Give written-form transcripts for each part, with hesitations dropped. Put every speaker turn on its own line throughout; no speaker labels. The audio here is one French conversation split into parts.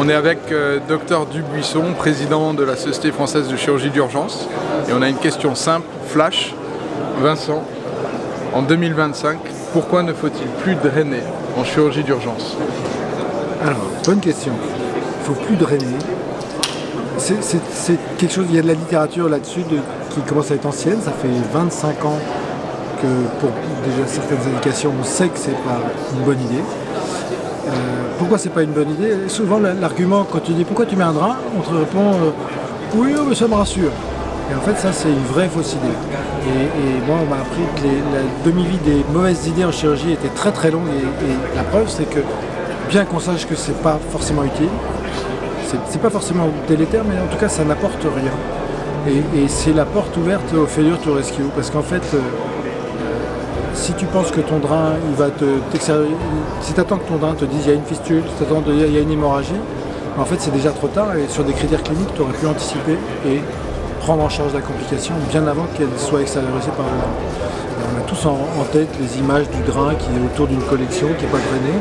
On est avec Dr Dubuisson, président de la Société française de chirurgie d'urgence. Et on a une question simple, flash. Vincent, en 2025, pourquoi ne faut-il plus drainer en chirurgie d'urgence?
Alors, bonne question. Il ne faut plus drainer. C'est quelque chose, il y a de la littérature là-dessus qui commence à être ancienne. Ça fait 25 ans que pour déjà certaines indications, on sait que c'est pas une bonne idée. Pourquoi c'est pas une bonne idée? Souvent l'argument, quand tu dis pourquoi tu mets un drain, on te répond oui, mais ça me rassure. Et en fait ça c'est une vraie fausse idée. Et moi on m'a appris que la demi-vie des mauvaises idées en chirurgie était très très longue et la preuve c'est que bien qu'on sache que c'est pas forcément utile, c'est pas forcément délétère, mais en tout cas ça n'apporte rien. Et c'est la porte ouverte au failure to rescue, parce qu'en fait si tu penses que ton drain, il va si tu attends que ton drain te dise il y a une fistule, si tu attends qu'il y a une hémorragie, en fait c'est déjà trop tard et sur des critères cliniques, tu aurais pu anticiper et prendre en charge la complication bien avant qu'elle soit extériorisée par le drain. On a tous en tête les images du drain qui est autour d'une collection, qui n'est pas drainé,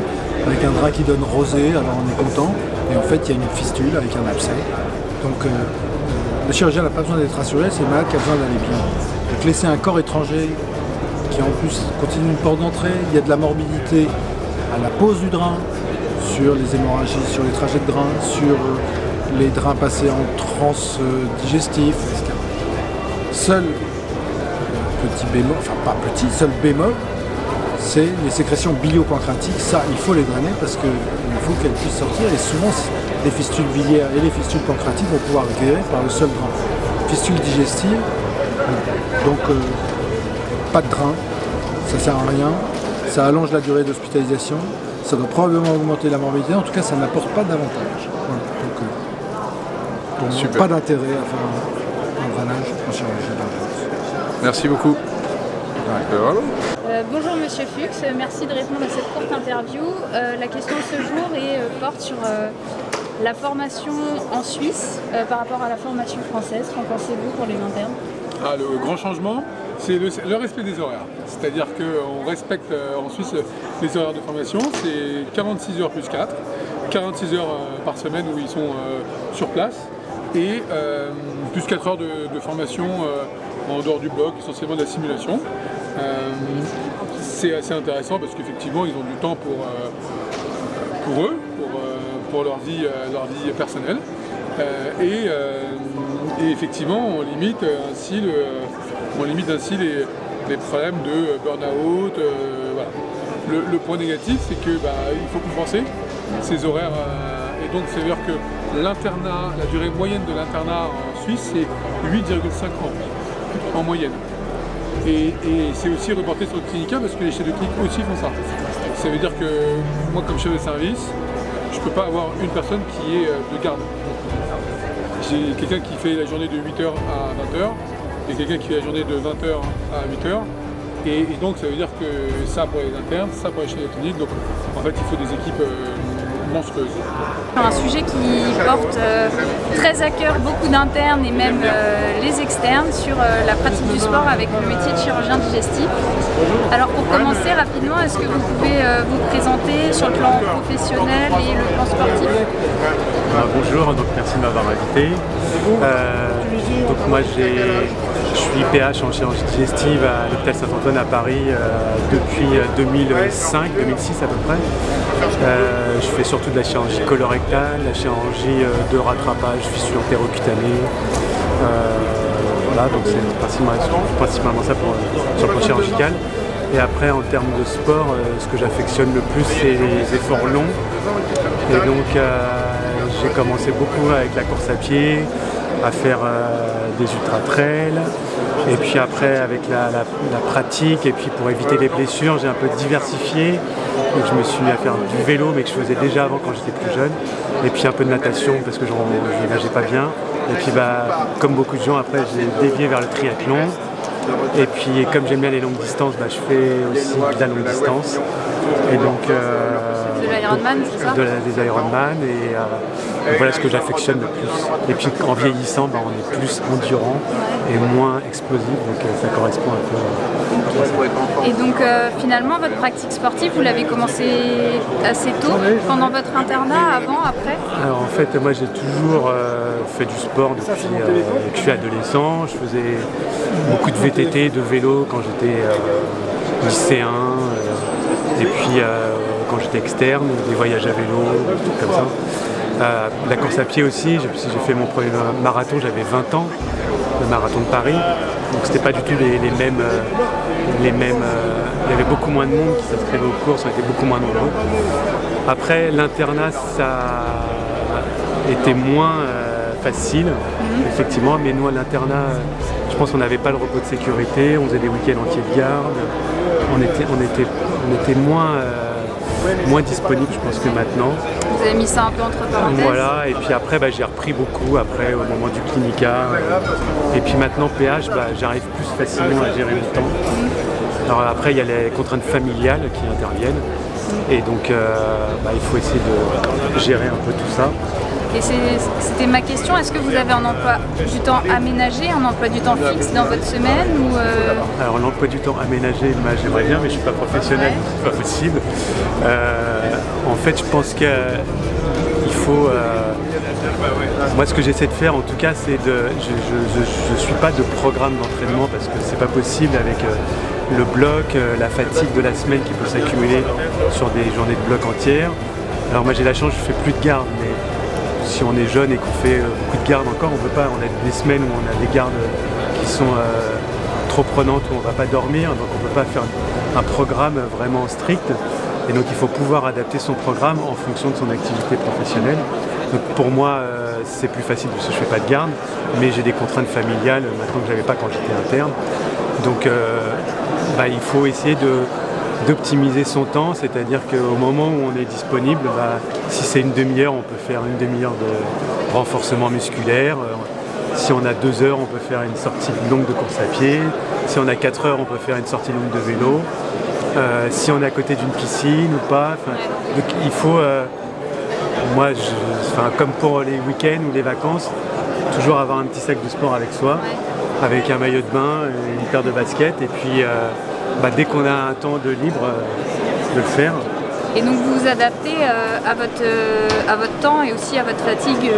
avec un drain qui donne rosé, alors on est content, et en fait il y a une fistule avec un abcès. Donc le chirurgien n'a pas besoin d'être rassuré, c'est le malade qui a besoin d'aller bien. Donc laisser un corps étranger qui en plus continue une porte d'entrée, il y a de la morbidité à la pose du drain, sur les hémorragies, sur les trajets de drain, sur les drains passés en transe digestif, etc. Seul petit bémol, enfin pas petit, seul bémol, c'est les sécrétions bilio-pancréatiques. Ça, il faut les drainer parce qu'il faut qu'elles puissent sortir et souvent les fistules biliaires et les fistules pancréatiques vont pouvoir être guéries par le seul drain. Fistule digestive, donc pas de drain, ça sert à rien, ça allonge la durée d'hospitalisation, ça doit probablement augmenter la morbidité, en tout cas ça n'apporte pas davantage. Voilà. Donc, pour moi, pas d'intérêt à faire un drainage en chirurgie d'urgence.
Merci beaucoup.
Bonjour Monsieur Fuchs, merci de répondre à cette courte interview. La question de ce jour porte sur la formation en Suisse par rapport à la formation française. Qu'en pensez-vous pour les internes?
Le grand changement, c'est le respect des horaires. C'est-à-dire qu'on respecte en Suisse les horaires de formation, c'est 46 heures plus 4, 46 heures par semaine où ils sont sur place, et plus 4 heures de formation en dehors du bloc, essentiellement de la simulation. C'est assez intéressant parce qu'effectivement ils ont du temps pour eux, pour leur vie personnelle. Et effectivement on limite ainsi les problèmes de burn-out. Voilà. Le point négatif, c'est que il faut compenser ces horaires. Et donc, c'est-à-dire que l'internat, la durée moyenne de l'internat en Suisse, c'est 8,5 ans en moyenne. Et c'est aussi reporté sur le clinica parce que les chefs de clinique aussi font ça. Ça veut dire que moi, comme chef de service, je ne peux pas avoir une personne qui est de garde. J'ai quelqu'un qui fait la journée de 8h à 20h, et quelqu'un qui fait la journée de 20h à 8h. Et donc ça veut dire que ça pour les internes, ça pour les chefs de clinique. Donc en fait il faut des équipes monstrueuses.
Un sujet qui porte très à cœur beaucoup d'internes et même les externes sur la pratique du sport avec le métier de chirurgien digestif. Alors pour commencer rapidement, est-ce que vous pouvez vous présenter sur le plan professionnel et le plan sportif?
Bonjour, donc merci de m'avoir invité. Donc moi je suis PH en chirurgie digestive à l'hôpital Saint-Antoine à Paris depuis 2005-2006 à peu près. Je fais surtout de la chirurgie colorectale, la chirurgie de rattrapage, fissure entérocutanée. Voilà, donc c'est principalement ça sur le plan chirurgical. Et après en termes de sport, ce que j'affectionne le plus c'est les efforts longs. Et donc j'ai commencé beaucoup avec la course à pied, à faire des ultra-trails, et puis après avec la pratique, et puis pour éviter les blessures, j'ai un peu diversifié, donc je me suis mis à faire du vélo, mais que je faisais déjà avant quand j'étais plus jeune, et puis un peu de natation parce que je nageais pas bien, et puis comme beaucoup de gens après j'ai dévié vers le triathlon, Et puis comme j'aime bien les longues distances, je fais aussi de la longue distance. Et donc
de l'Ironman, c'est ça?
Des Ironman et voilà ce que j'affectionne le plus. Et puis en vieillissant, on est plus endurant et moins explosif, donc ça correspond un peu à ça.
Et donc finalement, votre pratique sportive, vous l'avez commencé assez tôt, pendant votre internat, avant, après?
Alors en fait, moi j'ai toujours fait du sport depuis que je suis adolescent. Je faisais beaucoup de VTT, de vélo quand j'étais lycéen, et puis quand j'étais externe, des voyages à vélo, des trucs comme ça. La course à pied aussi, j'ai fait mon premier marathon, j'avais 20 ans, le marathon de Paris. Donc c'était pas du tout les mêmes. Il y avait beaucoup moins de monde qui s'inscrivait aux courses, on était beaucoup moins nombreux. Après l'internat, ça était moins facile, effectivement, mais nous à l'internat, je pense qu'on n'avait pas le repos de sécurité, on faisait des week-ends entiers de garde, on était moins disponible, je pense, que maintenant.
Vous avez mis ça un peu entre parenthèses.
Voilà, et puis après j'ai repris beaucoup après au moment du clinica. Et puis maintenant PH, j'arrive plus facilement à gérer mon temps. Alors après il y a les contraintes familiales qui interviennent. Et donc il faut essayer de gérer un peu tout ça.
Et c'était ma question, est-ce que vous avez un emploi du temps aménagé, un emploi du temps fixe dans votre semaine ou
Alors l'emploi du temps aménagé, j'aimerais bien, mais je ne suis pas professionnel, c'est pas possible. En fait, je pense qu'il faut... moi, ce que j'essaie de faire, en tout cas, c'est de... Je ne suis pas de programme d'entraînement parce que c'est pas possible avec le bloc, la fatigue de la semaine qui peut s'accumuler sur des journées de bloc entières. Alors moi, j'ai la chance, je fais plus de garde, mais si on est jeune et qu'on fait beaucoup de gardes encore, on peut pas. On a des semaines où on a des gardes qui sont trop prenantes, où on ne va pas dormir, donc on ne peut pas faire un programme vraiment strict. Et donc il faut pouvoir adapter son programme en fonction de son activité professionnelle. Donc pour moi, c'est plus facile parce que je ne fais pas de garde, mais j'ai des contraintes familiales maintenant que je n'avais pas quand j'étais interne. Donc il faut essayer d'optimiser son temps, c'est-à-dire qu'au moment où on est disponible, si c'est une demi-heure, on peut faire une demi-heure de renforcement musculaire. Si on a 2 heures, on peut faire une sortie longue de course à pied. Si on a 4 heures, on peut faire une sortie longue de vélo. Si on est à côté d'une piscine ou pas. Donc il faut, comme pour les week-ends ou les vacances, toujours avoir un petit sac de sport avec soi, avec un maillot de bain, une paire de baskets, et puis dès qu'on a un temps de libre, de le faire.
Et donc vous vous adaptez à votre temps et aussi à votre fatigue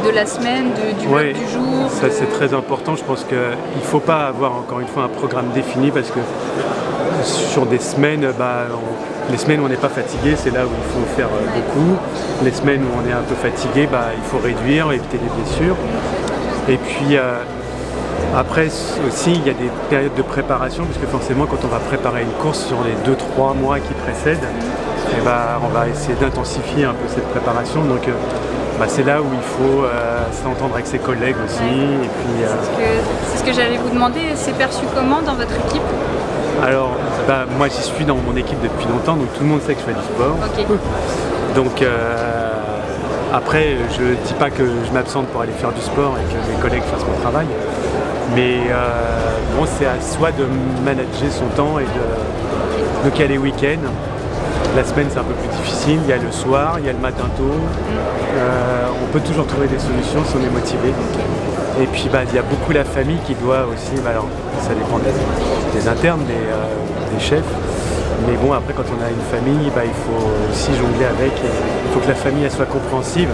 de la semaine, du jour.
Ça c'est très important. Je pense qu'il ne faut pas avoir encore une fois un programme défini parce que sur des semaines, les semaines où on n'est pas fatigué, c'est là où il faut faire beaucoup. Les semaines où on est un peu fatigué, il faut réduire, éviter les blessures. Et puis après aussi, il y a des périodes de préparation, puisque forcément, quand on va préparer une course sur les 2-3 mois qui précèdent, on va essayer d'intensifier un peu cette préparation. Donc, c'est là où il faut s'entendre avec ses collègues aussi. Et puis,
c'est ce que j'allais vous demander. C'est perçu comment dans votre équipe?
Alors, moi, j'y suis dans mon équipe depuis longtemps, donc tout le monde sait que je fais du sport.
Okay.
Donc, après, je ne dis pas que je m'absente pour aller faire du sport et que mes collègues fassent mon travail. Mais c'est à soi de manager son temps et donc il y a les week-ends. La semaine c'est un peu plus difficile, il y a le soir, il y a le matin tôt. On peut toujours trouver des solutions si on est motivé. Et puis il y a beaucoup la famille qui doit aussi, alors ça dépend des internes, des chefs. Mais bon, après quand on a une famille, il faut aussi jongler avec. Et il faut que la famille elle soit compréhensive.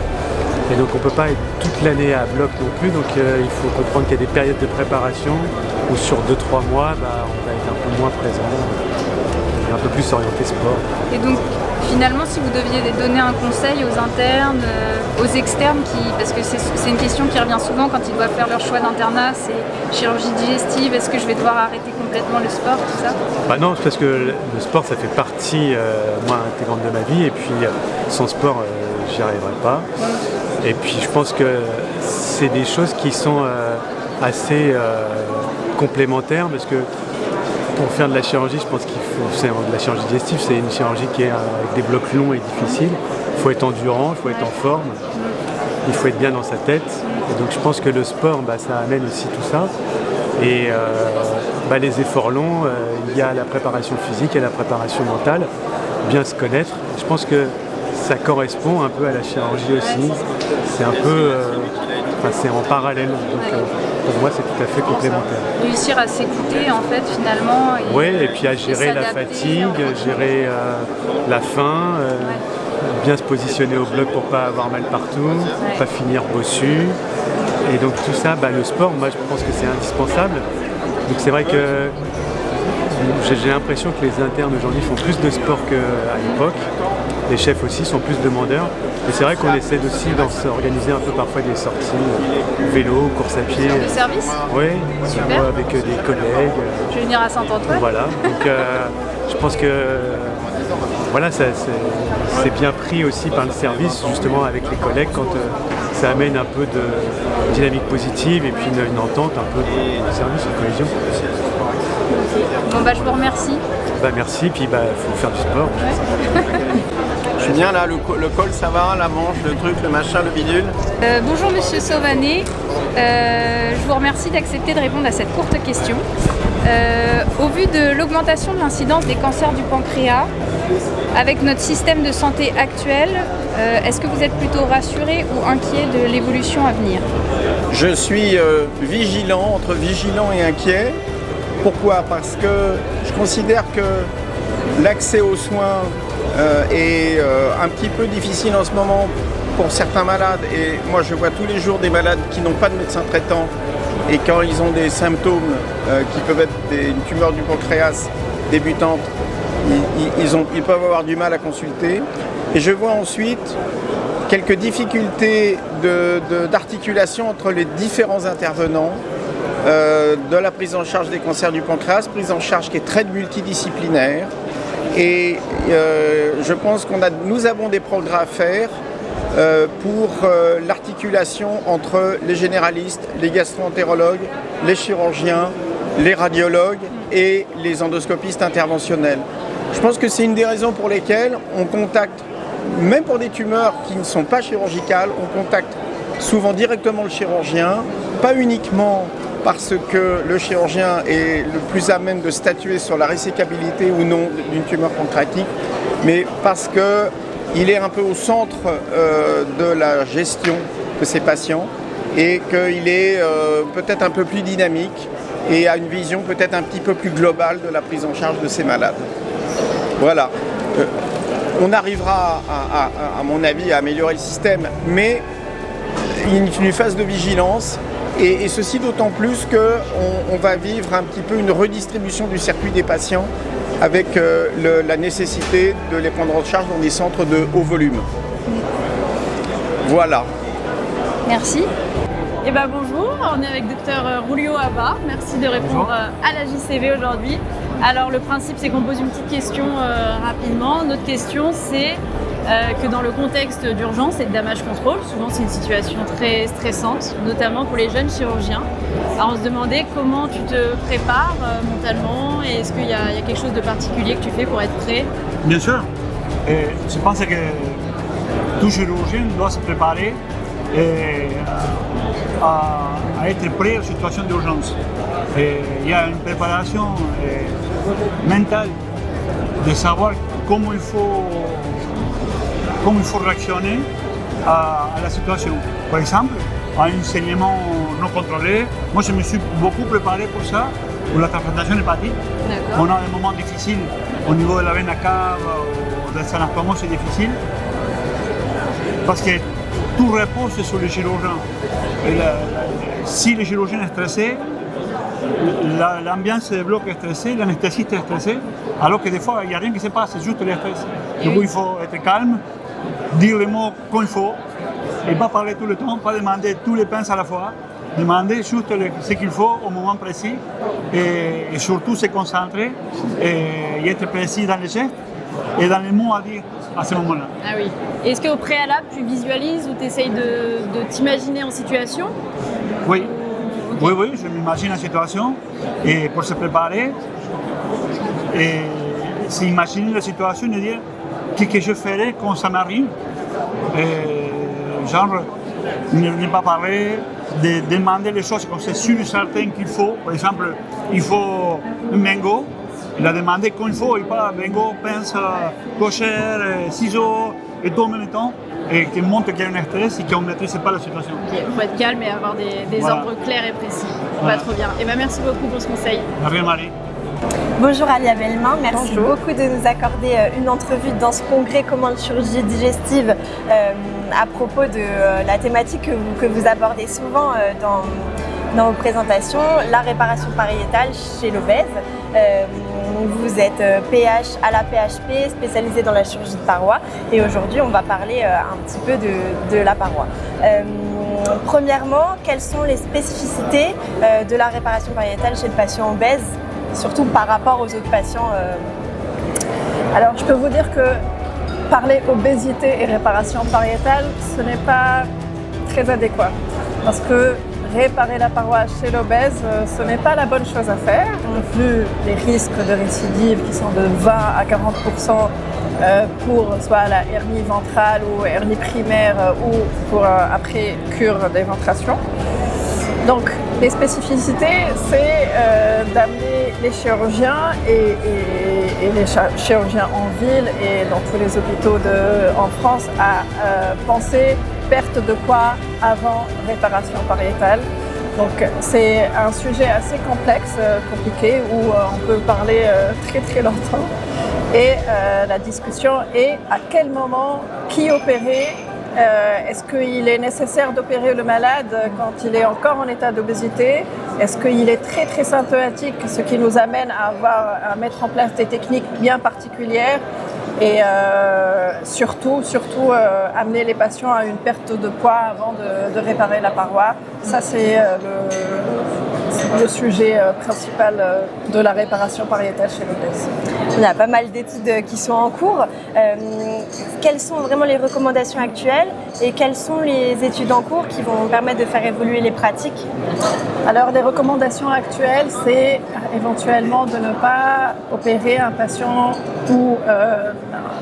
Et donc on ne peut pas être toute l'année à bloc non plus, donc il faut comprendre qu'il y a des périodes de préparation où sur 2-3 mois, on va être un peu moins présent, et un peu plus orienté sport.
Et donc finalement, si vous deviez donner un conseil aux internes, aux externes, parce que c'est une question qui revient souvent quand ils doivent faire leur choix d'internat, c'est chirurgie digestive, est-ce que je vais devoir arrêter complètement le sport, tout ça?
Non, parce que le sport ça fait partie intégrante de ma vie, et puis sans sport j'y arriverai pas. Et puis je pense que c'est des choses qui sont assez complémentaires parce que pour faire de la chirurgie, je pense de la chirurgie digestive, c'est une chirurgie qui est avec des blocs longs et difficiles. Il faut être endurant, il faut être en forme, il faut être bien dans sa tête. Et donc je pense que le sport, ça amène aussi tout ça. Et les efforts longs, il y a la préparation physique et la préparation mentale, bien se connaître. Je pense que ça correspond un peu à la chirurgie aussi. C'est un peu, c'est en parallèle. Donc pour moi, c'est tout à fait complémentaire.
Réussir à s'écouter en fait finalement.
Oui, et puis à gérer la fatigue, gérer la faim, bien se positionner au bloc pour pas avoir mal partout, pas finir bossu. Et donc tout ça, le sport, moi je pense que c'est indispensable. Donc c'est vrai que j'ai l'impression que les internes aujourd'hui font plus de sport qu'à l'époque. Les chefs aussi sont plus demandeurs. Et c'est vrai qu'on essaie aussi d'organiser un peu parfois des sorties vélo, course à pied.
De service ?
Oui,
super.
Avec des collègues.
Je vais venir à Saint-Antoine.
Voilà, donc je pense que c'est bien pris aussi par le service, justement avec les collègues, quand ça amène un peu de dynamique positive et puis une entente un peu de service, une cohésion.
Bon je vous remercie.
Merci, puis faut faire du sport.
Ouais.
Je suis bien là, le col ça va, la manche, le truc, le machin, le bidule.
Bonjour Monsieur Sauvanet, je vous remercie d'accepter de répondre à cette courte question. Au vu de l'augmentation de l'incidence des cancers du pancréas, avec notre système de santé actuel, est-ce que vous êtes plutôt rassuré ou inquiet de l'évolution à venir ?
Je suis vigilant, entre vigilant et inquiet. Pourquoi ? Parce que je considère que l'accès aux soins est un petit peu difficile en ce moment pour certains malades. Et moi je vois tous les jours des malades qui n'ont pas de médecin traitant. Et quand ils ont des symptômes qui peuvent être une tumeur du pancréas débutante, ils peuvent avoir du mal à consulter. Et je vois ensuite quelques difficultés d'articulation entre les différents intervenants de la prise en charge des cancers du pancréas, prise en charge qui est très multidisciplinaire. Et je pense que nous avons des progrès à faire pour l'articulation entre les généralistes, les gastro-entérologues, les chirurgiens, les radiologues et les endoscopistes interventionnels. Je pense que c'est une des raisons pour lesquelles on contacte, même pour des tumeurs qui ne sont pas chirurgicales, on contacte souvent directement le chirurgien, pas uniquement parce que le chirurgien est le plus à même de statuer sur la résécabilité ou non d'une tumeur pancréatique, mais parce qu'il est un peu au centre de la gestion de ces patients et qu'il est peut-être un peu plus dynamique et a une vision peut-être un petit peu plus globale de la prise en charge de ces malades. Voilà. On arrivera, à mon avis, à améliorer le système, mais il y a une phase de vigilance. Et ceci d'autant plus qu'on va vivre un petit peu une redistribution du circuit des patients avec la nécessité de les prendre en charge dans des centres de haut volume. Voilà.
Merci.
Bonjour, on est avec Dr Rulio Abba. Merci de répondre à la JCV aujourd'hui. Alors le principe c'est qu'on pose une petite question rapidement. Notre question c'est que dans le contexte d'urgence et de damage control, souvent c'est une situation très stressante, notamment pour les jeunes chirurgiens. Alors on se demandait comment tu te prépares mentalement et est-ce qu'il y a quelque chose de particulier que tu fais pour être prêt ?
Bien sûr. Je pense que tout chirurgien doit se préparer à être prêt aux situations d'urgence. Il y a une préparation mentale de savoir comment il faut réactionner à la situation. Par exemple, à un saignement non contrôlé, moi je me suis beaucoup préparé pour ça, pour la transplantation hépatique. On a des moments difficiles au niveau de la veine cave ou de l'anastomose, c'est difficile parce que tout repose sur le chirurgien. Si le chirurgien est stressé, l'ambiance du bloc est stressée, l'anesthésiste est stressé, alors que des fois il n'y a rien qui se passe, c'est juste le stress. Du coup il faut être calme, dire les mots comme il faut, et pas parler tout le temps, pas demander tous les pinces à la fois, demander juste ce qu'il faut au moment précis, et surtout se concentrer et être précis dans les gestes et dans les mots à dire à ce moment-là.
Ah oui. Est-ce qu'au préalable, tu visualises ou tu essayes de t'imaginer en situation ?
Oui. Okay. Oui, je m'imagine la situation et pour se préparer et s'imaginer la situation et dire qu'est-ce que je ferais quand ça m'arrive. Genre, ne pas parler, de demander les choses quand c'est sûr et certain qu'il faut. Par exemple, il faut un mango. Il a demandé quand il faut, et pas mango, pince, cochère, ciseaux, et tout en même temps. Et qui montre qu'il y a un stress et qu'on ne maîtrise pas la situation.
Il faut être calme et avoir des ordres clairs et précis.
Voilà.
Trop bien. Et merci beaucoup pour ce conseil.
Merci Marie.
Bonjour Alia Bellemin, merci beaucoup de nous accorder une entrevue dans ce congrès Comment de chirurgie digestive à propos de la thématique que vous abordez souvent dans vos présentations, la réparation pariétale chez l'obèse. Vous êtes PH à la PHP, spécialisé dans la chirurgie de paroi, et aujourd'hui on va parler un petit peu de la paroi. Premièrement, quelles sont les spécificités de la réparation pariétale chez le patient obèse, surtout par rapport aux autres patients?
Alors je peux vous dire que parler obésité et réparation pariétale, ce n'est pas très adéquat, parce que réparer la paroi chez l'obèse, ce n'est pas la bonne chose à faire, vu les risques de récidive qui sont de 20 à 40% pour soit la hernie ventrale ou hernie primaire ou pour après cure d'éventration. Donc les spécificités, c'est d'amener les chirurgiens et les chirurgiens en ville et dans tous les hôpitaux en France à penser perte de poids avant réparation pariétale. Donc c'est un sujet assez complexe, compliqué, où on peut parler très très longtemps. Et la discussion est à quel moment, qui opérer, est-ce qu'il est nécessaire d'opérer le malade quand il est encore en état d'obésité? Est-ce qu'il est très très symptomatique, ce qui nous amène à mettre en place des techniques bien particulières? Et surtout amener les patients à une perte de poids avant de réparer la paroi. Ça, c'est le sujet principal de la réparation pariétale chez l'obèse.
Il y a pas mal d'études qui sont en cours. Quelles sont vraiment les recommandations actuelles et quelles sont les études en cours qui vont permettre de faire évoluer les pratiques?
Alors, les recommandations actuelles, c'est éventuellement de ne pas opérer un patient où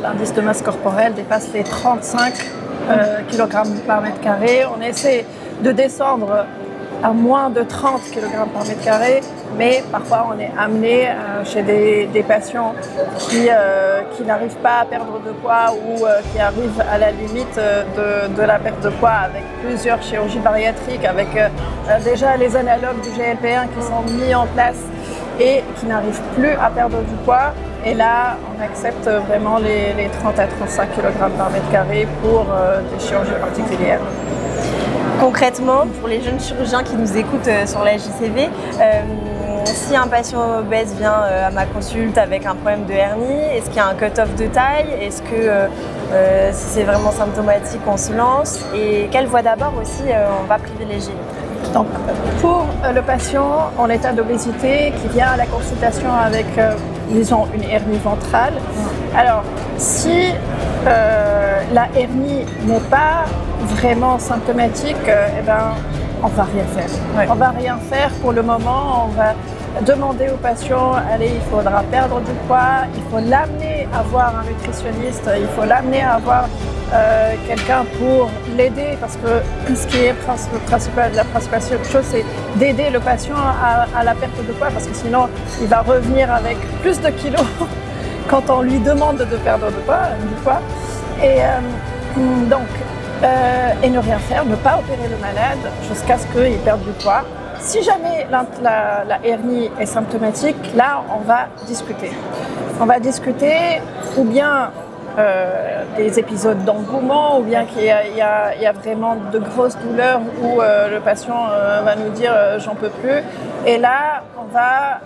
l'indice de masse corporelle dépasse les 35 kg par mètre carré. On essaie de descendre à moins de 30 kg par mètre carré, mais parfois on est amené chez des patients qui n'arrivent pas à perdre de poids ou qui arrivent à la limite de la perte de poids avec plusieurs chirurgies bariatriques, avec déjà les analogues du GLP-1 qui sont mis en place et qui n'arrivent plus à perdre du poids. Et là, on accepte vraiment les 30 à 35 kg par mètre carré pour des chirurgies particulières.
Concrètement, pour les jeunes chirurgiens qui nous écoutent sur la JCV, si un patient obèse vient à ma consulte avec un problème de hernie, est-ce qu'il y a un cut-off de taille? Est-ce que si c'est vraiment symptomatique, on se lance? Et quelle voie d'abord aussi on va privilégier?
Donc, pour le patient en état d'obésité qui vient à la consultation avec, disons, une hernie ventrale, alors si la hernie n'est pas vraiment symptomatique, eh ben, on ne va rien faire. Ouais. On ne va rien faire pour le moment. On va demander au patient, allez, il faudra perdre du poids, il faut l'amener à voir un nutritionniste, il faut l'amener à voir quelqu'un pour l'aider, parce que ce qui est la principale chose, c'est d'aider le patient à la perte de poids, parce que sinon il va revenir avec plus de kilos quand on lui demande de perdre du poids. Et donc, et ne rien faire, ne pas opérer le malade jusqu'à ce qu'il perde du poids. Si jamais la hernie est symptomatique, là on va discuter. On va discuter ou bien des épisodes d'engouement, ou bien qu'il y a vraiment de grosses douleurs où le patient va nous dire j'en peux plus. Et là, on va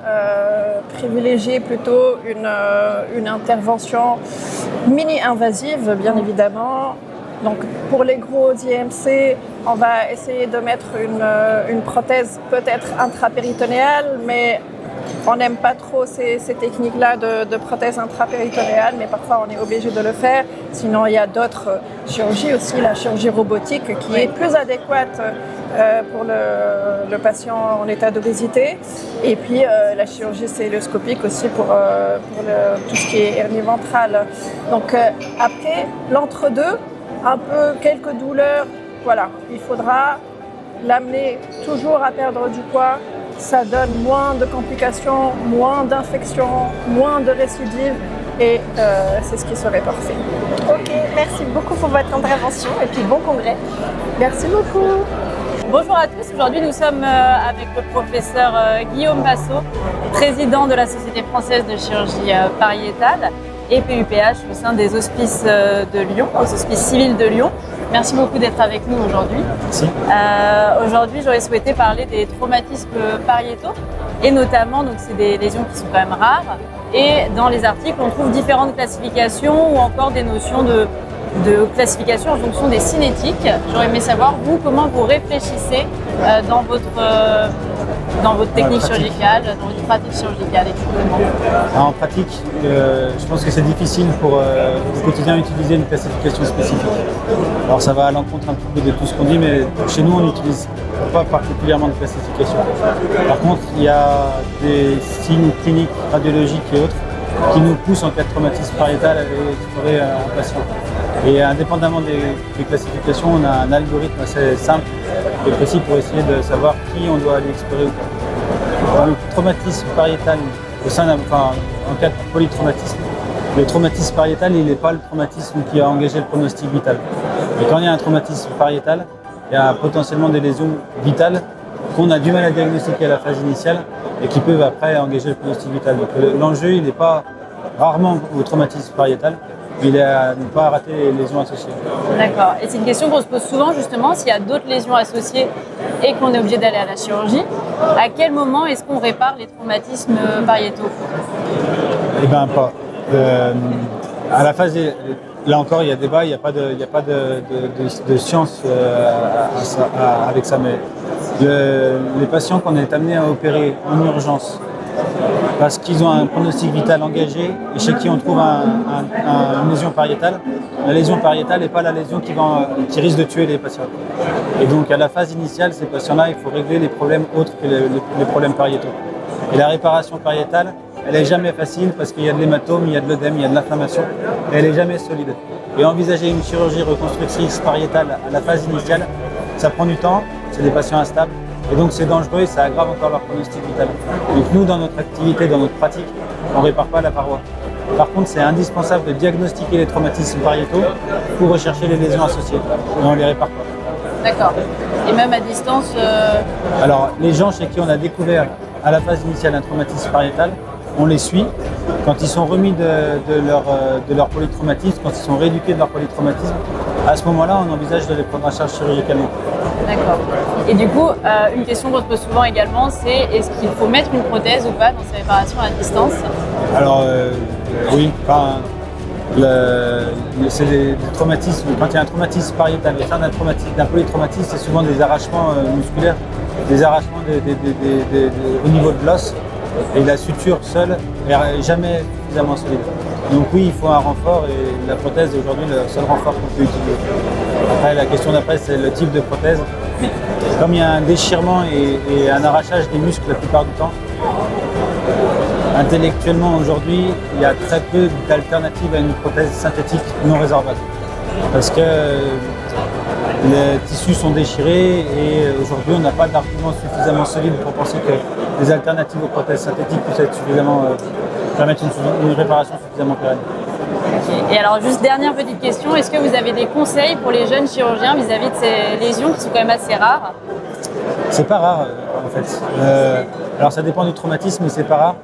privilégier plutôt une intervention mini-invasive, bien évidemment. Donc pour les gros IMC, on va essayer de mettre une prothèse peut-être intrapéritonéale, mais on n'aime pas trop ces techniques-là de prothèse intrapéritonéale, mais parfois on est obligé de le faire. Sinon, il y a d'autres chirurgies aussi, la chirurgie robotique qui est plus adéquate pour le patient en état d'obésité. Et puis la chirurgie cœlioscopique aussi pour tout ce qui est hernie ventrale. Donc après, l'entre-deux, un peu quelques douleurs, voilà, il faudra l'amener toujours à perdre du poids, ça donne moins de complications, moins d'infections, moins de récidives et c'est ce qui serait parfait.
Ok, merci beaucoup pour votre intervention et puis bon congrès.
Merci beaucoup.
Bonjour à tous, aujourd'hui nous sommes avec le professeur Guillaume Bassot, président de la Société française de chirurgie pariétale et PUPH au sein des hospices de Lyon, aux hospices civils de Lyon. Merci beaucoup d'être avec nous aujourd'hui.
Merci.
Aujourd'hui, j'aurais souhaité parler des traumatismes pariétaux et notamment, donc c'est des lésions qui sont quand même rares. Et dans les articles, on trouve différentes classifications ou encore des notions de classification en fonction des cinétiques. J'aurais aimé savoir, vous, comment vous réfléchissez dans votre technique chirurgicale, dans votre pratique chirurgicale.
En pratique, je pense que c'est difficile pour au quotidien utiliser une classification spécifique. Alors ça va à l'encontre un petit peu de tout ce qu'on dit, mais chez nous on n'utilise pas particulièrement de classification. Par contre, il y a des signes cliniques, radiologiques et autres qui nous poussent en cas de traumatisme pariétal à aller explorer un patient. Et indépendamment des classifications, on a un algorithme assez simple et précis pour essayer de savoir qui on doit aller explorer ou pas. Dans le traumatisme pariétal, en cas de polytraumatisme, le traumatisme pariétal, il n'est pas le traumatisme qui a engagé le pronostic vital. Et quand il y a un traumatisme pariétal, il y a potentiellement des lésions vitales qu'on a du mal à diagnostiquer à la phase initiale et qui peuvent après engager le pronostic vital. Donc l'enjeu, il n'est pas rarement au traumatisme pariétal, il est à ne pas rater les lésions associées.
D'accord. Et c'est une question qu'on se pose souvent justement, s'il y a d'autres lésions associées et qu'on est obligé d'aller à la chirurgie, à quel moment est-ce qu'on répare les traumatismes pariétaux?
Eh bien pas. À la phase, là encore, il y a débat, il n'y a pas de science avec ça, mais les patients qu'on est amenés à opérer en urgence, parce qu'ils ont un pronostic vital engagé et chez qui on trouve une lésion pariétale. La lésion pariétale n'est pas la lésion qui risque de tuer les patients. Et donc à la phase initiale, ces patients-là, il faut régler les problèmes autres que les problèmes pariétaux. Et la réparation pariétale, elle n'est jamais facile parce qu'il y a de l'hématome, il y a de l'œdème, il y a de l'inflammation, et elle n'est jamais solide. Et envisager une chirurgie reconstructrice pariétale à la phase initiale, ça prend du temps, c'est des patients instables. Et donc c'est dangereux et ça aggrave encore leur pronostic vital. Donc nous, dans notre activité, dans notre pratique, on ne répare pas la paroi. Par contre, c'est indispensable de diagnostiquer les traumatismes pariétaux pour rechercher les lésions associées. Et on ne les répare pas.
D'accord. Et même à distance
Alors, les gens chez qui on a découvert à la phase initiale un traumatisme pariétal, on les suit. Quand ils sont remis de leur polytraumatisme, quand ils sont rééduqués de leur polytraumatisme, à ce moment-là, on envisage de les prendre en charge chirurgicalement.
D'accord. Et du coup, une question qu'on se pose souvent également, c'est est-ce qu'il faut mettre une prothèse ou pas dans ces réparations à distance?
Alors, oui, c'est des traumatismes. Quand il y a un traumatisme pariétal, au sein d'un polytraumatisme, c'est souvent des arrachements musculaires, des arrachements au niveau de l'os. Et la suture seule n'est jamais suffisamment solide. Donc oui, il faut un renfort et la prothèse est aujourd'hui le seul renfort qu'on peut utiliser. Après, la question d'après, c'est le type de prothèse. Comme il y a un déchirement et un arrachage des muscles la plupart du temps, intellectuellement aujourd'hui, il y a très peu d'alternatives à une prothèse synthétique non résorbable. Parce que les tissus sont déchirés et aujourd'hui on n'a pas d'argument suffisamment solide pour penser que les alternatives aux prothèses synthétiques puissent être permettre une réparation suffisamment pérenne.
Okay. Et alors juste dernière petite question, est-ce que vous avez des conseils pour les jeunes chirurgiens vis-à-vis de ces lésions qui sont quand même assez rares?
C'est pas rare en fait. Alors ça dépend du traumatisme, mais c'est pas rare.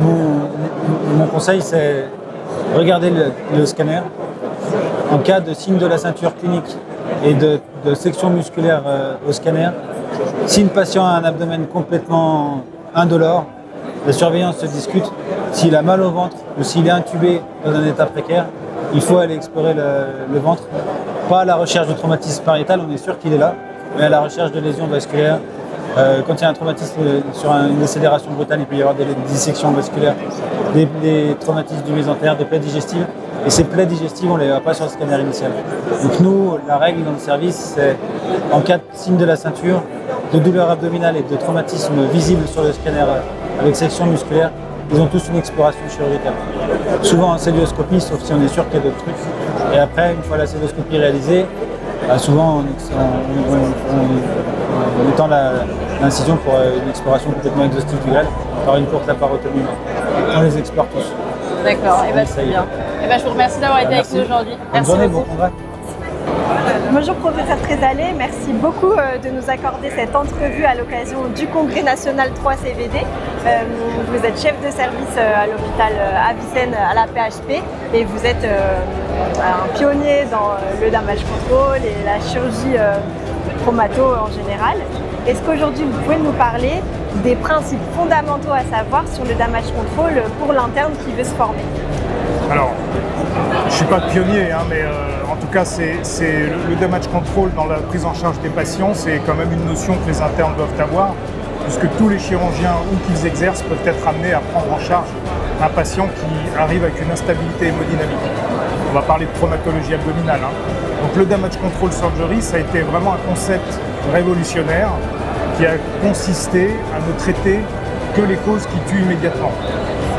Mon conseil c'est regarder le scanner. En cas de signe de la ceinture clinique et de section musculaire au scanner, si le patient a un abdomen complètement indolore, la surveillance se discute. S'il a mal au ventre ou s'il est intubé dans un état précaire, il faut aller explorer le ventre. Pas à la recherche de traumatisme pariétal, on est sûr qu'il est là, mais à la recherche de lésions vasculaires. Quand il y a un traumatisme sur une décélération brutale, il peut y avoir des dissections vasculaires, des traumatismes du mésentère, des plaies digestives. Et ces plaies digestives, on ne les voit pas sur le scanner initial. Donc nous, la règle dans le service, c'est en cas de signe de la ceinture, de douleur abdominale et de traumatisme visible sur le scanner avec section musculaire, ils ont tous une exploration chirurgicale. Souvent en célioscopie, sauf si on est sûr qu'il y a d'autres trucs. Et après, une fois la célioscopie réalisée, souvent on étend l'incision pour une exploration complètement exhaustive du grêle par une courte laparotomie. On les explore tous.
D'accord, et très bien. Je vous remercie d'avoir été avec nous aujourd'hui.
Bonne journée, bon congrès.
Bonjour professeur Trézalé, merci beaucoup de nous accorder cette entrevue à l'occasion du Congrès national 3 CVD. Vous êtes chef de service à l'hôpital Avicenne à la PHP et vous êtes un pionnier dans le damage control et la chirurgie traumato en général. Est-ce qu'aujourd'hui vous pouvez nous parler des principes fondamentaux à savoir sur le damage control pour l'interne qui veut se former?
Alors, je ne suis pas pionnier, mais en tout cas, c'est le damage control dans la prise en charge des patients, c'est quand même une notion que les internes doivent avoir, puisque tous les chirurgiens, où qu'ils exercent, peuvent être amenés à prendre en charge un patient qui arrive avec une instabilité hémodynamique. On va parler de traumatologie abdominale. Donc le damage control surgery, ça a été vraiment un concept révolutionnaire qui a consisté à ne traiter que les causes qui tuent immédiatement.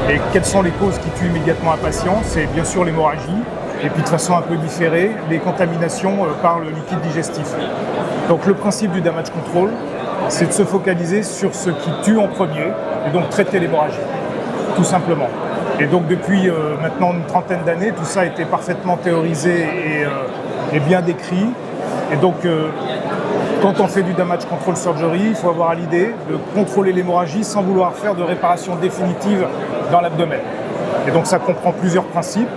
Et quelles sont les causes qui tuent immédiatement un patient? C'est bien sûr l'hémorragie, et puis de façon un peu différée, les contaminations par le liquide digestif. Donc le principe du damage control, c'est de se focaliser sur ce qui tue en premier, et donc traiter l'hémorragie, tout simplement. Et donc depuis maintenant une trentaine d'années, tout ça a été parfaitement théorisé et bien décrit. Et donc quand on fait du damage control surgery, il faut avoir à l'idée de contrôler l'hémorragie sans vouloir faire de réparation définitive dans l'abdomen. Et donc ça comprend plusieurs principes.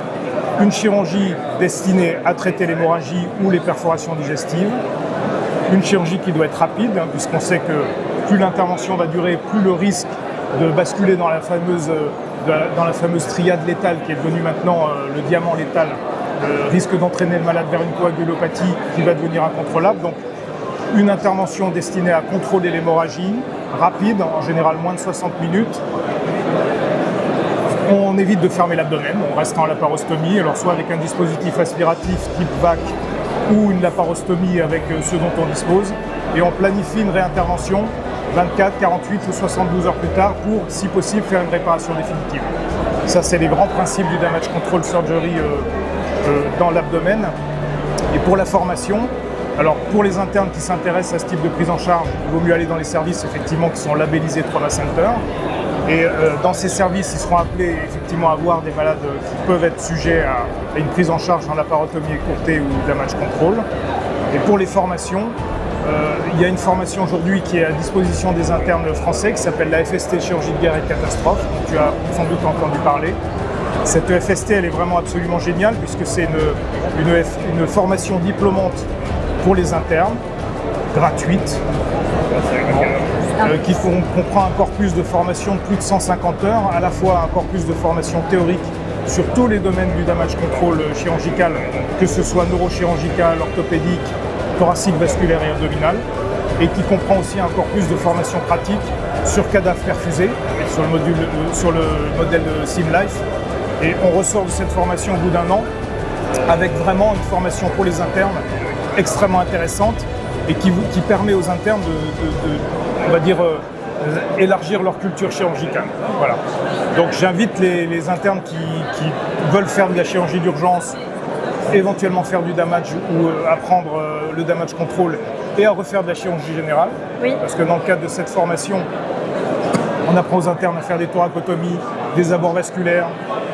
Une chirurgie destinée à traiter l'hémorragie ou les perforations digestives. Une chirurgie qui doit être rapide, puisqu'on sait que plus l'intervention va durer, plus le risque de basculer dans la fameuse triade létale qui est devenue maintenant le diamant létal, risque d'entraîner le malade vers une coagulopathie qui va devenir incontrôlable. Donc une intervention destinée à contrôler l'hémorragie, rapide, en général moins de 60 minutes. On évite de fermer l'abdomen, on reste en laparostomie, alors soit avec un dispositif aspiratif type VAC ou une laparostomie avec ce dont on dispose, et on planifie une réintervention 24, 48 ou 72 heures plus tard pour, si possible, faire une réparation définitive. Ça, c'est les grands principes du damage control surgery dans l'abdomen. Et pour la formation, alors pour les internes qui s'intéressent à ce type de prise en charge, il vaut mieux aller dans les services effectivement qui sont labellisés Trauma Center. Et dans ces services, ils seront appelés effectivement à voir des malades qui peuvent être sujets à une prise en charge en laparotomie écourtée ou damage control. Et pour les formations, il y a une formation aujourd'hui qui est à disposition des internes français qui s'appelle la FST chirurgie de guerre et de catastrophe, dont tu as sans doute entendu parler. Cette FST, elle est vraiment absolument géniale puisque c'est une formation diplômante pour les internes, gratuite, qui comprend un corpus de formation de plus de 150 heures, à la fois un corpus de formation théorique sur tous les domaines du damage control chirurgical, que ce soit neurochirurgical, orthopédique, thoracique, vasculaire et abdominal, et qui comprend aussi un corpus de formation pratique sur cadavres perfusés, sur le modèle de SimLife. Et on ressort de cette formation au bout d'un an avec vraiment une formation pour les internes extrêmement intéressante et qui permet aux internes on va dire, élargir leur culture chirurgicale. Voilà. Donc j'invite les internes qui veulent faire de la chirurgie d'urgence, éventuellement faire du damage ou apprendre le damage control et à refaire de la chirurgie générale. Oui. Parce que dans le cadre de cette formation, on apprend aux internes à faire des thoracotomies, des abords vasculaires,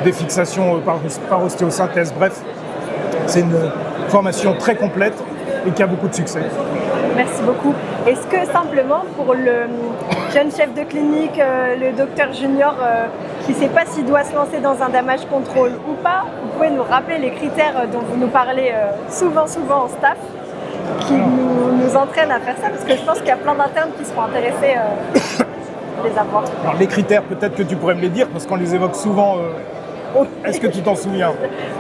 des fixations par ostéosynthèse, bref. C'est une formation très complète et qui a beaucoup de succès.
Merci beaucoup. Est-ce que simplement pour le jeune chef de clinique, le docteur junior qui ne sait pas s'il doit se lancer dans un damage control ou pas, vous pouvez nous rappeler les critères dont vous nous parlez souvent en staff qui nous entraînent à faire ça? Parce que je pense qu'il y a plein d'internes qui seront intéressés à les avoir.
Alors les critères, peut-être que tu pourrais me les dire parce qu'on les évoque souvent. Est-ce que tu t'en souviens?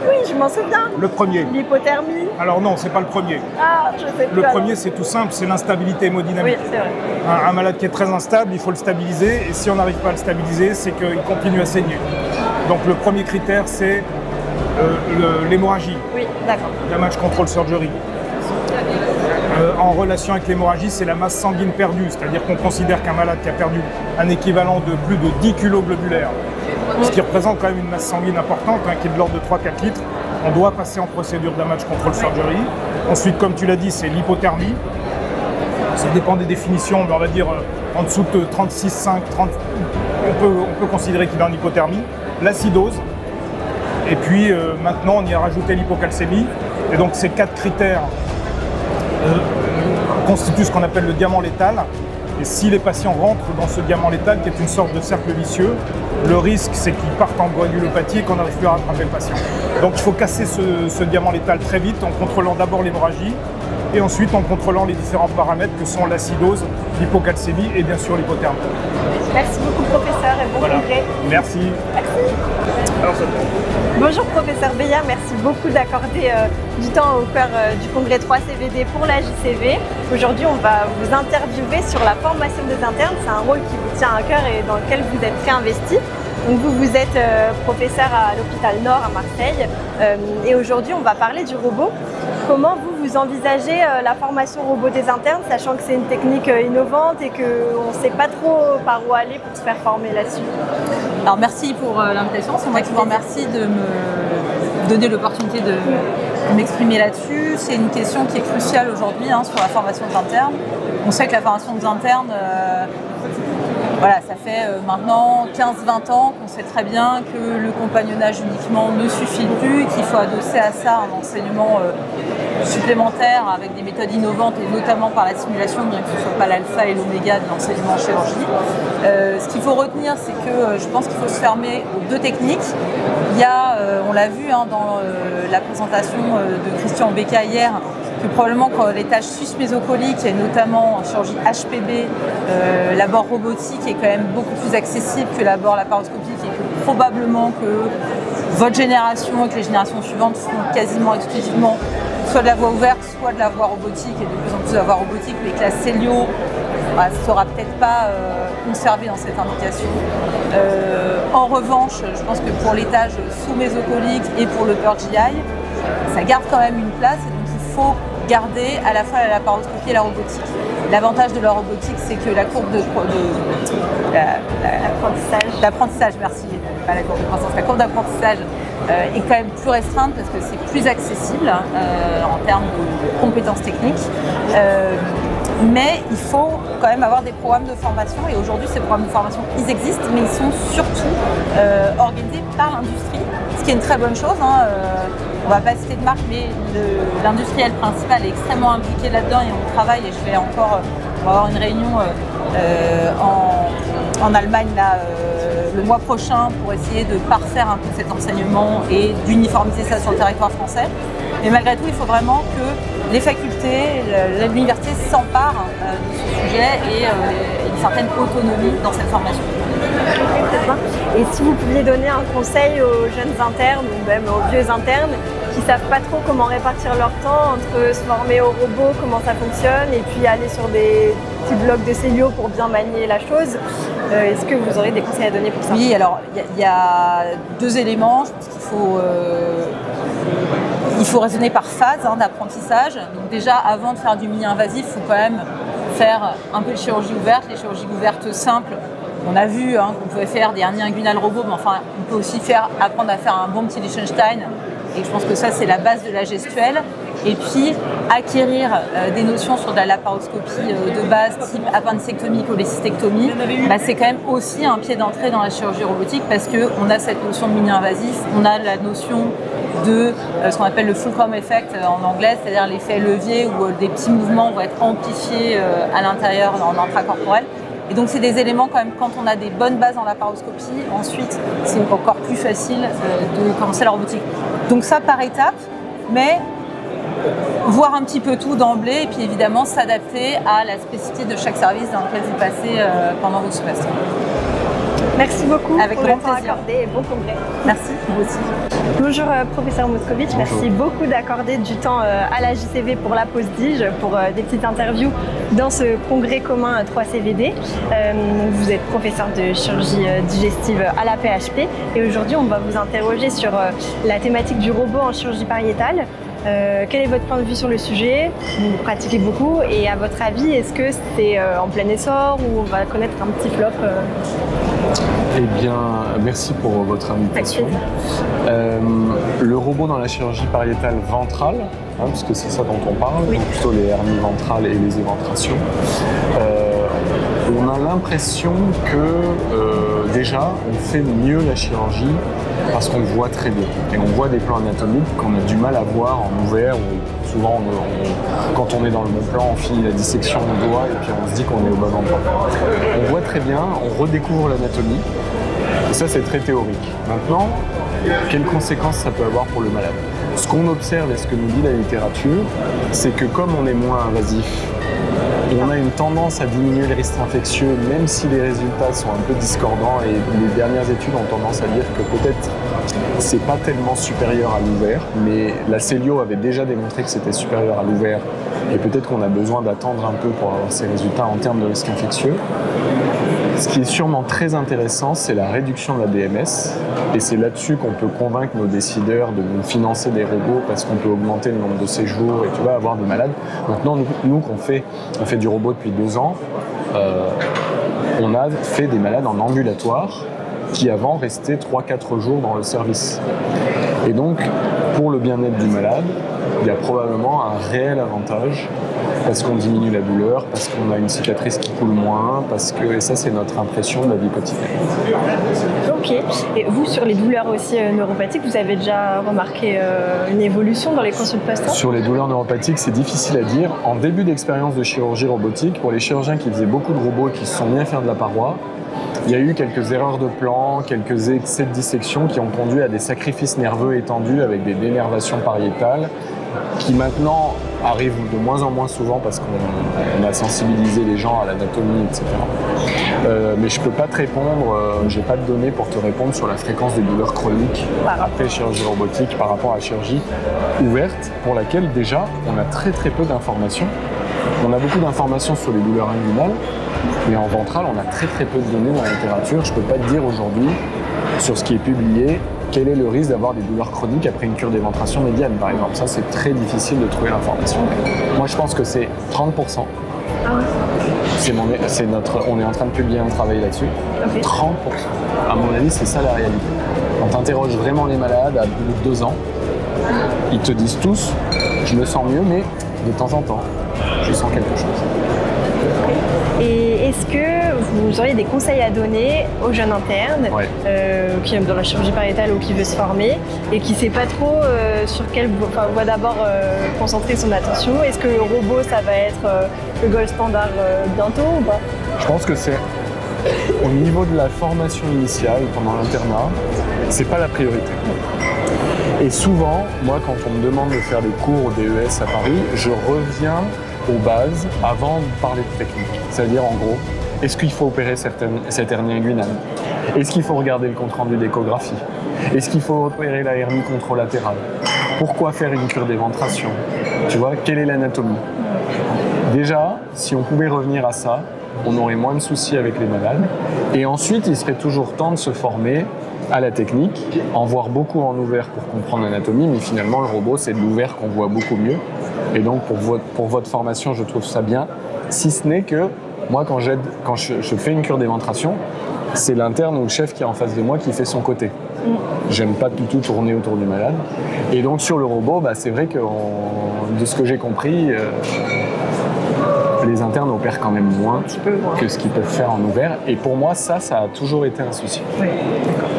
Oui, je m'en souviens.
Le premier.
L'hypothermie.
Alors non, c'est pas le premier.
Ah, je sais plus.
Le premier, c'est tout simple, c'est l'instabilité hémodynamique.
Oui, c'est vrai.
Un malade qui est très instable, il faut le stabiliser. Et si on n'arrive pas à le stabiliser, c'est qu'il continue à saigner. Donc le premier critère, c'est l'hémorragie.
Oui, d'accord.
Damage control surgery. En relation avec l'hémorragie, c'est la masse sanguine perdue. C'est-à-dire qu'on considère qu'un malade qui a perdu un équivalent de plus de 10 kg globulaires, ce qui représente quand même une masse sanguine importante, qui est de l'ordre de 3-4 litres, on doit passer en procédure damage control surgery. Ensuite, comme tu l'as dit, c'est l'hypothermie. Ça dépend des définitions, mais on va dire en dessous de 36,5, 30, on peut considérer qu'il est en hypothermie. L'acidose. Et puis maintenant, on y a rajouté l'hypocalcémie. Et donc ces 4 critères constituent ce qu'on appelle le diamant létal. Et si les patients rentrent dans ce diamant létal, qui est une sorte de cercle vicieux, le risque c'est qu'ils partent en coagulopathie et qu'on n'arrive plus à rattraper le patient. Donc il faut casser ce diamant létal très vite en contrôlant d'abord l'hémorragie et ensuite en contrôlant les différents paramètres que sont l'acidose, l'hypocalcémie et bien sûr l'hypothermie.
Merci beaucoup professeur et bon congrès.
Merci.
Bonjour professeur Beya, merci beaucoup d'accorder du temps au cœur du congrès 3CVD pour la JCV. Aujourd'hui on va vous interviewer sur la formation des internes, c'est un rôle qui vous tient à cœur et dans lequel vous êtes très investi. Donc vous êtes professeur à l'hôpital Nord à Marseille et aujourd'hui on va parler du robot. Comment vous envisagez la formation robot des internes, sachant que c'est une technique innovante et qu'on ne sait pas trop par où aller pour se faire former là-dessus?
Alors merci pour l'invitation, c'est moi qui vous remercie de me donner l'opportunité de m'exprimer là-dessus. C'est une question qui est cruciale aujourd'hui sur la formation des internes. On sait que la formation des internes, voilà, ça fait maintenant 15-20 ans qu'on sait très bien que le compagnonnage uniquement ne suffit plus, qu'il faut adosser à ça un enseignement supplémentaire avec des méthodes innovantes et notamment par la simulation, bien que ce ne soit pas l'alpha et l'oméga de l'enseignement en chirurgie. Ce qu'il faut retenir, c'est que je pense qu'il faut se fermer aux 2 techniques. Il y a, on l'a vu dans la présentation de Christian Becca hier, que probablement quand les tâches suisse-mésocoliques et notamment en chirurgie HPB, l'abord robotique est quand même beaucoup plus accessible que l'abord laparoscopique et que probablement que votre génération et que les générations suivantes feront quasiment exclusivement soit de la voie ouverte, soit de la voie robotique et de plus en plus de la voie robotique, mais que la Célio ne sera peut-être pas conservée dans cette indication. En revanche, je pense que pour les tâches sous-mésocoliques et pour le upper GI, ça garde quand même une place et donc il faut garder à la fois la laparoscopie et la robotique. L'avantage de la robotique, c'est que la courbe l'apprentissage, merci, pas la courbe de croissance, la courbe d'apprentissage est quand même plus restreinte parce que c'est plus accessible en termes de compétences techniques. Mais il faut quand même avoir des programmes de formation et aujourd'hui ces programmes de formation ils existent mais ils sont surtout organisés par l'industrie, ce qui est une très bonne chose. On ne va pas citer de marque mais l'industriel principal est extrêmement impliqué là-dedans et on travaille et je vais encore, on va avoir une réunion en Allemagne là, le mois prochain pour essayer de parfaire un peu cet enseignement et d'uniformiser ça sur le territoire français. Mais malgré tout, il faut vraiment que les facultés, l'université s'emparent de ce sujet et une certaine autonomie dans cette formation.
Et si vous pouviez donner un conseil aux jeunes internes ou même aux vieux internes qui ne savent pas trop comment répartir leur temps entre se former au robot, comment ça fonctionne, et puis aller sur des petits blocs de Célio pour bien manier la chose, est-ce que vous aurez des conseils à donner pour ça?
Oui, alors il y a 2 éléments. Je pense qu'il faut raisonner par phase d'apprentissage. Donc déjà, avant de faire du mini-invasif, il faut quand même faire un peu de chirurgie ouverte, les chirurgies ouvertes simples. On a vu qu'on pouvait faire des hernies inguinales robots, mais enfin, on peut aussi apprendre à faire un bon petit Liechtenstein. Et je pense que ça, c'est la base de la gestuelle. Et puis, acquérir des notions sur de la laparoscopie de base, type appendicectomie, cholécystectomie, c'est quand même aussi un pied d'entrée dans la chirurgie robotique parce qu'on a cette notion de mini-invasif, on a la notion de ce qu'on appelle le fulcrum effect en anglais, c'est-à-dire l'effet levier où des petits mouvements vont être amplifiés à l'intérieur, en intracorporel. Et donc c'est des éléments quand même, quand on a des bonnes bases en laparoscopie, ensuite c'est encore plus facile de commencer la robotique. Donc ça par étapes, mais voir un petit peu tout d'emblée et puis évidemment s'adapter à la spécificité de chaque service dans lequel vous passez pendant vos semestres.
Merci beaucoup
avec
pour
grand
le temps
plaisir.
accordé et bon congrès.
Merci, vous aussi.
Bonjour professeur Moscovitch, merci beaucoup d'accorder du temps à la JCV pour la pause DIGE, pour des petites interviews dans ce congrès commun 3CVD. Vous êtes professeur de chirurgie digestive à la PHP et aujourd'hui on va vous interroger sur la thématique du robot en chirurgie pariétale. Quel est votre point de vue sur le sujet? Vous le pratiquez beaucoup et à votre avis, est-ce que c'est en plein essor ou on va connaître un petit flop?
Eh bien, merci pour votre invitation. le robot dans la chirurgie pariétale ventrale, puisque c'est ça dont on parle, donc plutôt les hernies ventrales et les éventrations. On a l'impression que déjà on fait mieux la chirurgie parce qu'on voit très bien. Et on voit des plans anatomiques qu'on a du mal à voir en ouvert. Où souvent, quand on est dans le bon plan, on finit la dissection au doigt et puis on se dit qu'on est au bon endroit. On voit très bien, on redécouvre l'anatomie. Et ça, c'est très théorique. Maintenant, quelles conséquences ça peut avoir pour le malade? Ce qu'on observe et ce que nous dit la littérature, c'est que comme on est moins invasif, on a une tendance à diminuer les risques infectieux, même si les résultats sont un peu discordants, et les dernières études ont tendance à dire que peut-être c'est pas tellement supérieur à l'ouvert, mais la Célio avait déjà démontré que c'était supérieur à l'ouvert, et peut-être qu'on a besoin d'attendre un peu pour avoir ces résultats en termes de risques infectieux. Ce qui est sûrement très intéressant, c'est la réduction de la DMS, et c'est là-dessus qu'on peut convaincre nos décideurs de nous financer des robots parce qu'on peut augmenter le nombre de séjours et tu vas avoir des malades. Maintenant, nous on fait du robot depuis 2 ans, on a fait des malades en ambulatoire qui avant restaient 3-4 jours dans le service. Et donc, pour le bien-être du malade, il y a probablement un réel avantage parce qu'on diminue la douleur, parce qu'on a une cicatrice qui coule moins, et ça c'est notre impression de la vie quotidienne.
Ok. Et vous, sur les douleurs aussi neuropathiques, vous avez déjà remarqué une évolution dans les consultes post-op?
Sur les douleurs neuropathiques, c'est difficile à dire. En début d'expérience de chirurgie robotique, pour les chirurgiens qui faisaient beaucoup de robots et qui se sont mis à faire de la paroi, il y a eu quelques erreurs de plan, quelques excès de dissection qui ont conduit à des sacrifices nerveux étendus avec des dénervations pariétales qui maintenant arrivent de moins en moins souvent parce qu'on a sensibilisé les gens à l'anatomie, etc. Mais je ne peux pas te répondre, j'ai pas de données pour te répondre sur la fréquence des douleurs chroniques après chirurgie robotique par rapport à la chirurgie ouverte, pour laquelle déjà on a très très peu d'informations. On a beaucoup d'informations sur les douleurs inguinales, mais en ventral on a très très peu de données dans la littérature. Je ne peux pas te dire aujourd'hui, sur ce qui est publié, quel est le risque d'avoir des douleurs chroniques après une cure d'éventration médiane, par exemple. Ça, c'est très difficile de trouver l'information. Moi, je pense que c'est 30%. On est en train de publier un travail là-dessus. 30%. À mon avis, c'est ça la réalité. Quand tu interroges vraiment les malades à plus de 2 ans, ils te disent tous « je me sens mieux, mais de temps en temps, je sens quelque chose ».
Et est-ce que vous auriez des conseils à donner aux jeunes internes qui aiment dans la chirurgie pariétale ou qui veut se former et qui ne sait pas trop sur quelle voie d'abord concentrer son attention? Est-ce que le robot, ça va être le gold standard bientôt ou pas?
Je pense que c'est au niveau de la formation initiale pendant l'internat, c'est pas la priorité. Et souvent, moi, quand on me demande de faire des cours au DES à Paris, je reviens aux bases avant de parler de technique. C'est-à-dire, en gros, est-ce qu'il faut opérer cette hernie inguinale? Est-ce qu'il faut regarder le compte-rendu d'échographie? Est-ce qu'il faut opérer la hernie contralatérale? Pourquoi faire une cure d'éventration? Tu vois, quelle est l'anatomie? Déjà, si on pouvait revenir à ça, on aurait moins de soucis avec les malades. Et ensuite, il serait toujours temps de se former à la technique, en voir beaucoup en ouvert pour comprendre l'anatomie, mais finalement, le robot, c'est de l'ouvert qu'on voit beaucoup mieux. Et donc, pour votre formation, je trouve ça bien. Si ce n'est que, moi, quand je fais une cure d'éventration, c'est l'interne ou le chef qui est en face de moi qui fait son côté. J'aime pas du tout tourner autour du malade. Et donc, sur le robot, c'est vrai que, de ce que j'ai compris, les internes opèrent quand même moins que ce qu'ils peuvent faire en ouvert. Et pour moi, ça a toujours été un souci.
Oui, d'accord.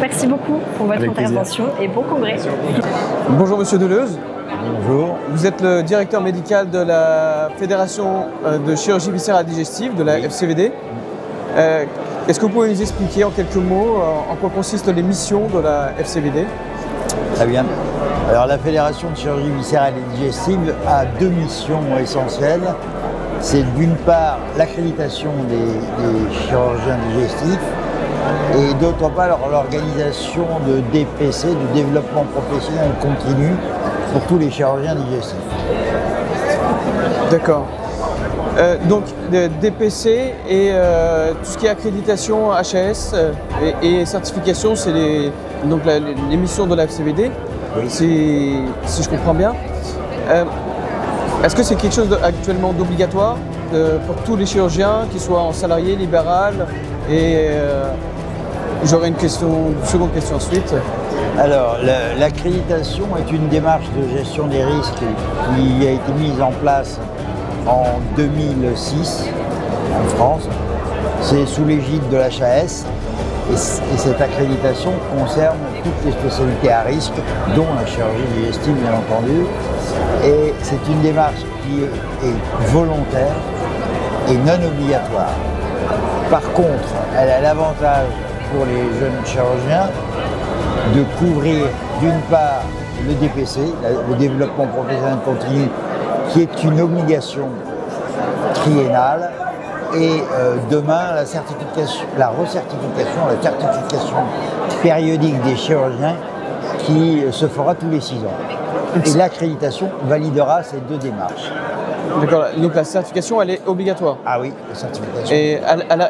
Merci beaucoup pour votre intervention et bon congrès.
Bonjour Monsieur Deleuze.
Bonjour.
Vous êtes le directeur médical de la Fédération de chirurgie viscérale digestive, de la FCVD. Est-ce que vous pouvez nous expliquer en quelques mots en quoi consistent les missions de la FCVD?
Très bien. Alors la Fédération de chirurgie viscérale et digestive a 2 missions essentielles. C'est d'une part l'accréditation des chirurgiens digestifs et d'autre part l'organisation de DPC, du développement professionnel continu pour tous les chirurgiens digestifs.
D'accord. Donc DPC et tout ce qui est accréditation HAS et certification, c'est les missions de la FCVD, si je comprends bien. Est-ce que c'est quelque chose actuellement d'obligatoire pour tous les chirurgiens, qu'ils soient en salarié, libéral? Et j'aurais une seconde question ensuite.
Alors, l'accréditation est une démarche de gestion des risques qui a été mise en place en 2006 en France. C'est sous l'égide de l'HAS et cette accréditation concerne toutes les spécialités à risque, dont la chirurgie digestive bien entendu. Et c'est une démarche qui est volontaire et non obligatoire. Par contre, elle a l'avantage pour les jeunes chirurgiens de couvrir d'une part le DPC, le développement professionnel continu, qui est une obligation triennale, et demain la certification périodique des chirurgiens qui se fera tous les 6 ans. Et l'accréditation validera ces deux démarches.
D'accord, donc la certification elle est obligatoire.
Ah oui, la certification.
Et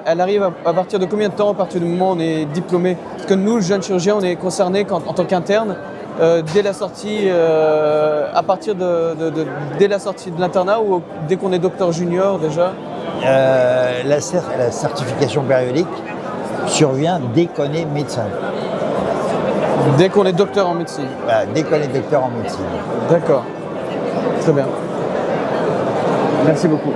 elle arrive à partir de combien de temps, à partir du moment où on est diplômé? Parce que nous, jeunes chirurgiens, on est concernés en tant qu'interne dès la sortie, à partir dès la sortie de l'internat ou dès qu'on est docteur junior déjà?
La certification périodique survient dès qu'on est médecin.
Dès qu'on est docteur en médecine?
Dès qu'on est docteur en médecine.
D'accord, très bien. Merci beaucoup.